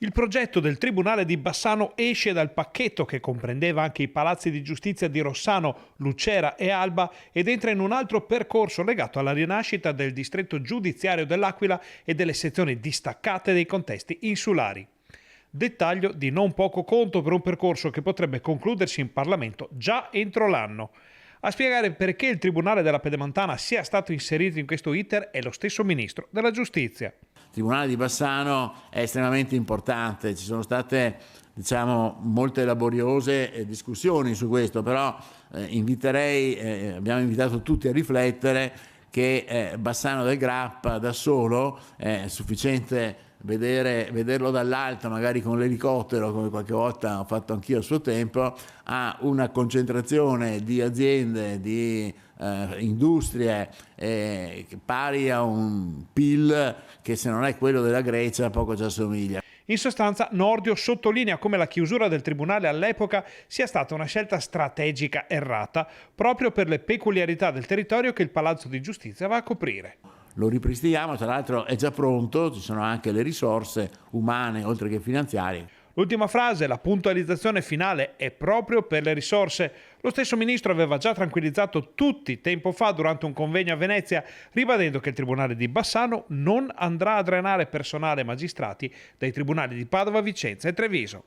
Il progetto del Tribunale di Bassano esce dal pacchetto che comprendeva anche i palazzi di giustizia di Rossano, Lucera e Alba ed entra in un altro percorso legato alla rinascita del distretto giudiziario dell'Aquila e delle sezioni distaccate dei contesti insulari. Dettaglio di non poco conto per un percorso che potrebbe concludersi in Parlamento già entro l'anno. A spiegare perché il Tribunale della Pedemontana sia stato inserito in questo iter è lo stesso Ministro della Giustizia. Il Tribunale di Bassano è estremamente importante, ci sono state molte laboriose discussioni su questo, però abbiamo invitato tutti a riflettere che Bassano del Grappa da solo è sufficiente vederlo dall'alto, magari con l'elicottero, come qualche volta ho fatto anch'io a suo tempo, ha una concentrazione di aziende, di industrie pari a un PIL che, se non è quello della Grecia, poco ci assomiglia. In sostanza, Nordio sottolinea come la chiusura del tribunale all'epoca sia stata una scelta strategica errata, proprio per le peculiarità del territorio che il Palazzo di Giustizia va a coprire. Lo ripristiniamo, tra l'altro è già pronto, ci sono anche le risorse umane oltre che finanziarie. L'ultima frase, la puntualizzazione finale, è proprio per le risorse. Lo stesso ministro aveva già tranquillizzato tutti tempo fa durante un convegno a Venezia, ribadendo che il Tribunale di Bassano non andrà a drenare personale e magistrati dai tribunali di Padova, Vicenza e Treviso.